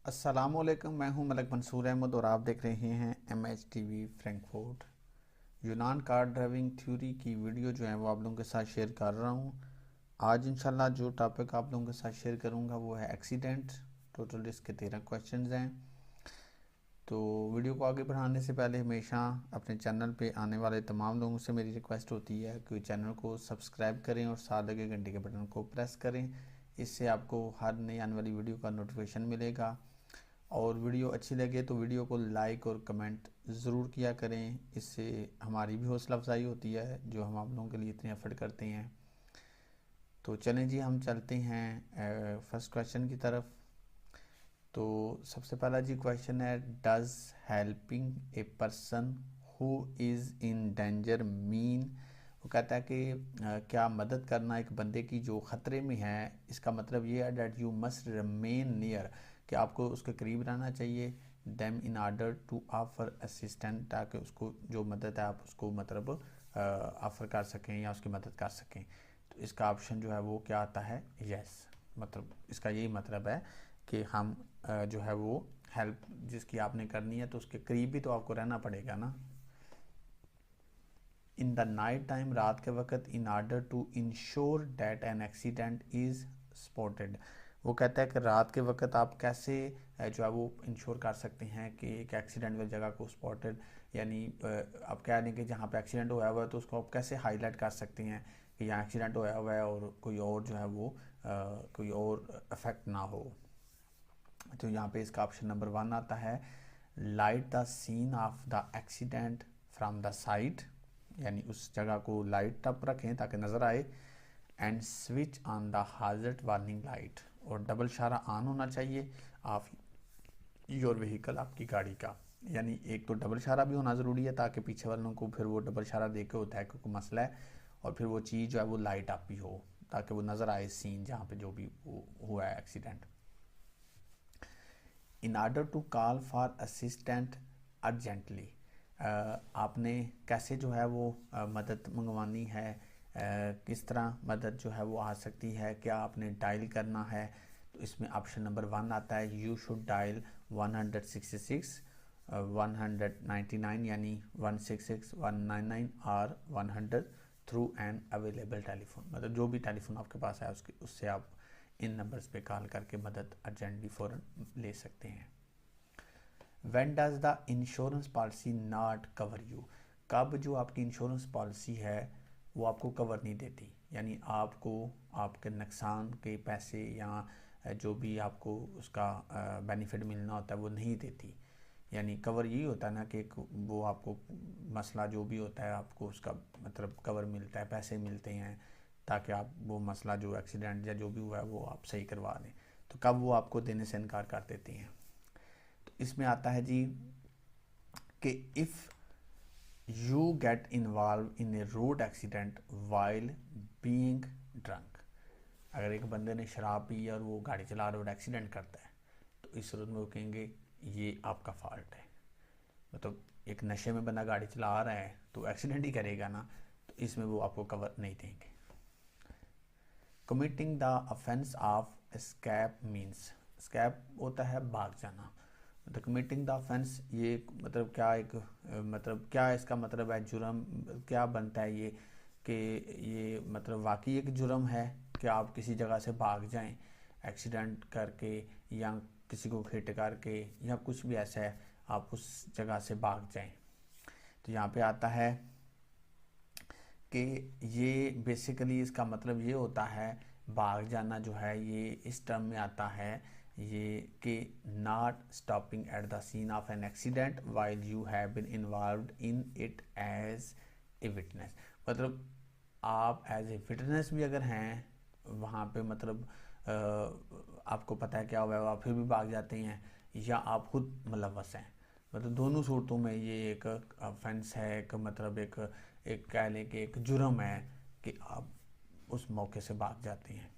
अस्सलामुअलैकुम, मैं हूं मलक मंसूर अहमद और आप देख रहे हैं MHTV फ्रैंकफर्ट। यूनान कार ड्राइविंग थ्योरी की वीडियो जो है वो आप लोगों के साथ शेयर कर रहा हूं। आज इंशाल्लाह जो टॉपिक आप लोगों के साथ शेयर करूंगा वो है एक्सीडेंट। टोटल इसके 13 क्वेश्चंस हैं। तो वीडियो को आगे बढ़ाने से पहले हमेशा अपने चैनल पे आने वाले तमाम लोगों से मेरी रिक्वेस्ट होती है कि चैनल को सब्सक्राइब करें और साथ लगे घंटे के बटन को प्रेस करें। इससे आपको हर नई आने वाली वीडियो का नोटिफिकेशन मिलेगा। और वीडियो अच्छी लगे तो वीडियो को लाइक और कमेंट ज़रूर किया करें। इससे हमारी भी हौसला अफजाई होती है जो हम आप लोगों के लिए इतने एफर्ट करते हैं। तो चलें जी, हम चलते हैं फर्स्ट क्वेश्चन की तरफ। तो सबसे पहला जी क्वेश्चन है, does helping a person who is in danger mean. वो कहता है कि क्या मदद करना एक बंदे की जो ख़तरे में है, इसका मतलब ये है that you must remain near, कि आपको उसके करीब रहना चाहिए। Them in order to offer assistant, ताकि उसको जो मदद है आप उसको मतलब ऑफ़र कर सकें या उसकी मदद कर सकें। तो इसका ऑप्शन जो है वो क्या आता है, यस। मतलब इसका यही मतलब है कि हम जो है वो हेल्प जिसकी आपने करनी है तो उसके करीब भी तो आपको रहना पड़ेगा ना। इन द नाइट टाइम, रात के वक्त, in order to ensure that an accident is spotted. वो कहता है कि रात के वक्त आप कैसे जो है वो इंश्योर कर सकते हैं कि एक एक्सीडेंट वाली जगह को स्पॉटेड, यानी आप कह रहे हैं कि जहाँ पे एक्सीडेंट हुआ हुआ है तो उसको आप कैसे हाईलाइट कर सकते हैं कि यहाँ एक्सीडेंट हुआ हुआ है और कोई और जो है वो कोई और इफेक्ट ना हो। तो यहाँ पे इसका ऑप्शन नंबर 1 आता है, light the scene of the accident from the side, यानी उस जगह को लाइट अप रखें ताकि नज़र आए। And switch on the hazard warning light, और डबल इशारा ऑन होना चाहिए ऑफ योर व्हीकल, आपकी गाड़ी का। यानी एक तो डबल इशारा भी होना ज़रूरी है ताकि पीछे वालों को फिर वो डबल इशारा दे के होता है क्योंकि मसला है, और फिर वो चीज़ जो है वो लाइट अप भी हो ताकि वो नज़र आए सीन जहाँ पे जो भी हुआ है accident. In order to call for assistant urgently, आपने कैसे जो है वो मदद मंगवानी है, किस तरह मदद जो है वो आ सकती है, क्या आपने डायल करना है। तो इसमें ऑप्शन नंबर 1 आता है, यू शुड डायल 166 199, यानी 166 199 और 100 थ्रू एन अवेलेबल टेलीफोन। मतलब जो भी टेलीफोन आपके पास है उसके उससे आप इन नंबर्स पे कॉल करके मदद अर्जेंटली फ़ौरन ले सकते हैं। When does the insurance policy not cover you, कब जो आपकी इंश्योरेंस पॉलिसी है वो आपको कवर नहीं देती, यानी आपको आपके नुकसान के पैसे या जो भी आपको उसका बेनिफिट मिलना होता है वो नहीं देती। यानी कवर यही होता है ना कि वो आपको मसला जो भी होता है आपको उसका मतलब कवर मिलता है, पैसे मिलते हैं ताकि आप वो मसला जो एक्सीडेंट या जो भी हुआ है वो आप सही करवा दें। तो कब वो आपको देने से इनकार कर देती हैं। तो इसमें आता है जी कि if you get involve in a road accident while being drunk, अगर एक बंदे ने शराब पी और वो गाड़ी चला रहा है और एक्सीडेंट करता है तो इस सूरत में वो कहेंगे ये आपका फॉल्ट है। मतलब एक नशे में बंदा गाड़ी चला रहा है तो एक्सीडेंट ही करेगा ना, तो इसमें वो आपको कवर नहीं देंगे। Committing the offence of escape means, escape होता है भाग जाना। द कमिटिंग द ऑफेंस, ये मतलब क्या एक मतलब क्या इसका मतलब है, जुर्म क्या बनता है ये, कि ये मतलब वाकई एक जुर्म है कि आप किसी जगह से भाग जाएं एक्सीडेंट करके या किसी को हिट करके या कुछ भी ऐसा है आप उस जगह से भाग जाएं। तो यहाँ पे आता है कि ये बेसिकली इसका मतलब ये होता है, भाग जाना जो है ये इस टर्म में आता है ये कि not stopping at the scene of an accident while you have been involved in it as a witness. मतलब आप एज ए विटनेस भी अगर हैं वहाँ पे, मतलब आपको पता है क्या हुआ है आप फिर भी भाग जाते हैं, या आप खुद मुलव्वस हैं। मतलब दोनों सूरतों में ये एक ऑफेंस है, एक मतलब एक एक कह लें कि एक जुर्म है कि आप उस मौके से भाग जाते हैं।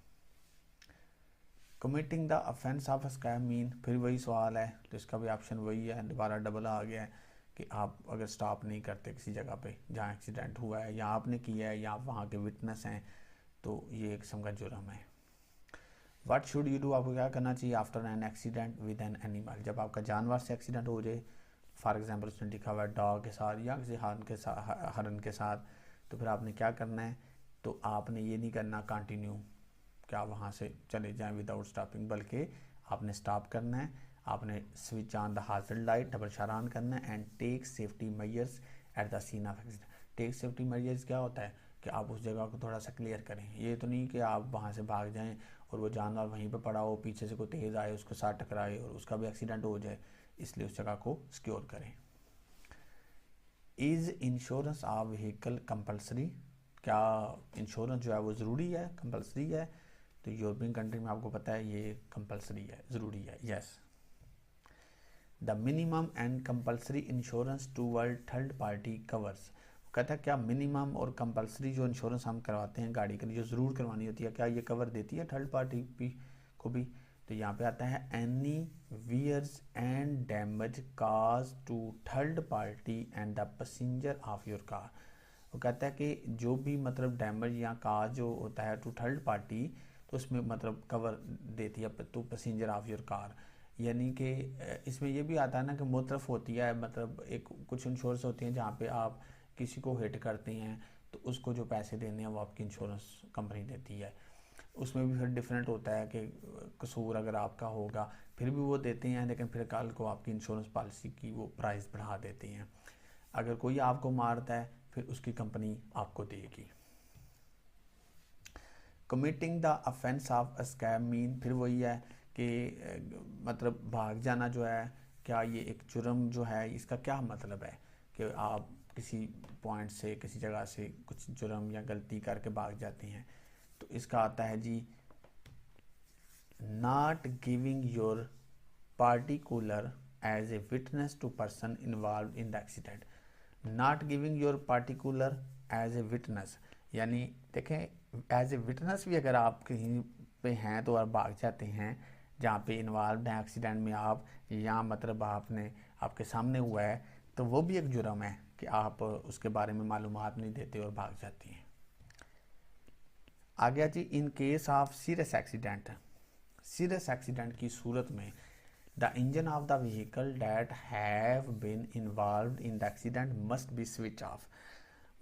Committing the offence of scam mean, फिर वही सवाल है तो इसका भी ऑप्शन वही है, दोबारा डबल आ गया है कि आप अगर स्टॉप नहीं करते किसी जगह पे जहाँ एक्सीडेंट हुआ है या आपने किया है या आप वहाँ के विटनेस हैं तो ये एक किस्म का जुर्म है। व्हाट शुड यू डू, आपको क्या करना चाहिए after an accident with an animal, जब आपका जानवर से एक्सीडेंट हो जाए, फॉर एग्जांपल उसने लिखा हुआ है डॉग के साथ या किसी हरन के साथ, तो फिर आपने क्या करना है, तो आपने ये नहीं करना कंटिन्यू क्या वहाँ से चले जाएं विदाउट स्टॉपिंग, बल्कि आपने स्टॉप करना है, आपने switch on the hazard light, double इशारा ऑन करना है, and take safety measures at the scene of accident. Take safety measures क्या होता है कि आप उस जगह को थोड़ा सा क्लियर करें, ये तो नहीं कि आप वहाँ से भाग जाएं और वो जानवर वहीं पे पड़ा हो, पीछे से कोई तेज़ आए उसको साथ टकराए और उसका भी एक्सीडेंट हो जाए, इसलिए उस जगह को सिक्योर करें। Is insurance of vehicle compulsory, क्या इंश्योरेंस जो है वो ज़रूरी है, कंपलसरी है, तो यूरोपियन कंट्री में आपको पता है ये कंपलसरी है, ज़रूरी है, yes. The minimum and compulsory insurance toward third party covers, कहता है क्या मिनिमम और कंपलसरी जो इंश्योरेंस हम करवाते हैं गाड़ी के लिए, जो ज़रूर करवानी होती है, क्या ये कवर देती है थर्ड पार्टी को भी, तो यहाँ पे आता है any wears and damage cause to third party and the passenger of your car. वो कहता है कि जो भी मतलब डैमेज या काज जो होता है टू थर्ड पार्टी, तो उसमें मतलब कवर देती है to passenger of your car, यानी कि इसमें ये भी आता है ना कि मुतरफ होती है, मतलब एक कुछ इंश्योरेंस होती हैं जहाँ पे आप किसी को हिट करते हैं तो उसको जो पैसे देने हैं वो आपकी इंश्योरेंस कंपनी देती है, उसमें भी फिर डिफरेंट होता है कि कसूर अगर आपका होगा फिर भी वो देते हैं, लेकिन फिर कल को आपकी इंश्योरेंस पॉलिसी की वो प्राइस बढ़ा देते हैं, अगर कोई आपको मारता है फिर उसकी कंपनी आपको देगी। Committing the offence of scam mean, फिर वही है कि मतलब भाग जाना जो है, क्या ये एक जुर्म जो है, इसका क्या मतलब है कि आप किसी पॉइंट से किसी जगह से कुछ जुर्म या गलती करके भाग जाते हैं, तो इसका आता है जी not giving your particular as a witness to person involve in the accident. Not giving your particular as a witness, यानी देखें एज ए विटनेस भी अगर आप कहीं पे हैं तो आप भाग जाते हैं जहाँ पे इन्वॉल्व हैं एक्सीडेंट में आप, या मतलब आपने आपके सामने हुआ है, तो वो भी एक जुर्म है कि आप उसके बारे में मालूमात नहीं देते और भाग जाते हैं। आ गया जी in case of serious accident, serious accident की सूरत में the engine of the vehicle that have been involve in the accident must be switch off,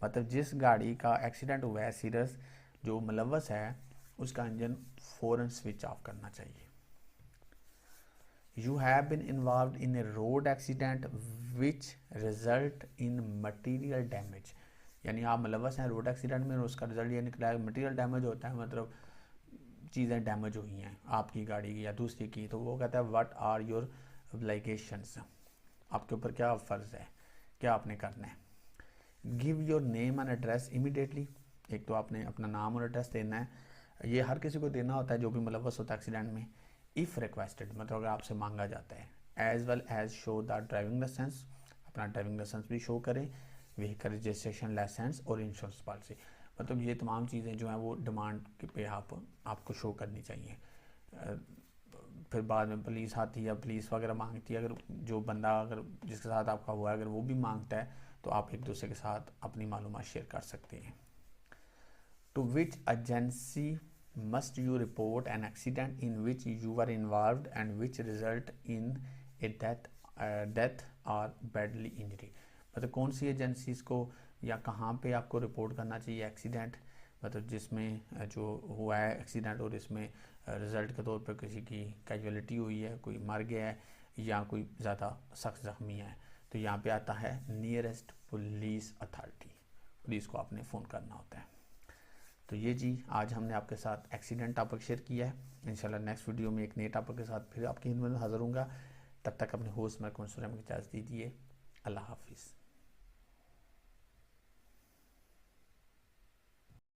मतलब जिस गाड़ी का एक्सीडेंट हुआ है सीरियस जो मुलव्वस है उसका इंजन फ़ौरन स्विच ऑफ करना चाहिए। You have been involve in a road accident which result in material damage, यानी आप मुलव्वस हैं रोड एक्सीडेंट में, उसका रिजल्ट ये निकला है मटीरियल डैमेज होता है, मतलब चीज़ें डैमेज हुई हैं आपकी गाड़ी की या दूसरी की, तो वो कहता है व्हाट आर योर ऑब्लिगेशंस, आपके ऊपर क्या फ़र्ज़ है, क्या आपने करना है। Give your name and address immediately, एक तो आपने अपना नाम और एड्रेस देना है, ये हर किसी को देना होता है जो भी मुलव्वस होता है एक्सीडेंट में, इफ़ रिक्वेस्टेड, मतलब अगर आपसे मांगा जाता है, as well as show the driving licence, अपना ड्राइविंग लाइसेंस भी शो करें, व्हीकल रजिस्ट्रेशन लाइसेंस और इंश्योरेंस पॉलिसी, मतलब ये तमाम चीज़ें जो हैं वो डिमांड पे आपको शो करनी चाहिए। फिर बाद में पुलिस आती है या पुलिस वगैरह मांगती है, अगर जो बंदा अगर जिसके साथ आपका हुआ है अगर वो भी मांगता है तो आप एक दूसरे के साथ अपनी मालूमात शेयर कर सकते हैं। To which agency must you report an accident in which you were involved and which result in a death or badly injury, मतलब कौन सी एजेंसीज को या कहाँ पे आपको रिपोर्ट करना चाहिए एक्सीडेंट, मतलब जिसमें जो हुआ है एक्सीडेंट और इसमें रिज़ल्ट के तौर पर किसी की कैजुअलिटी हुई है, कोई मर गया है या कोई ज़्यादा सख्त ज़ख्मी है, तो यहाँ पे आता है नियरेस्ट पुलिस अथॉरिटी, पुलिस को आपने फ़ोन करना होता है। तो ये जी आज हमने आपके साथ एक्सीडेंट टॉपिक शेयर किया है, इंशाल्लाह नेक्स्ट वीडियो में एक नए टॉपिक के साथ फिर आपकी खिदमत में हाज़िर होऊंगा, तब तक अपने होस्ट मैं कौन की इजाज़त दीजिए, अल्लाह हाफिज़।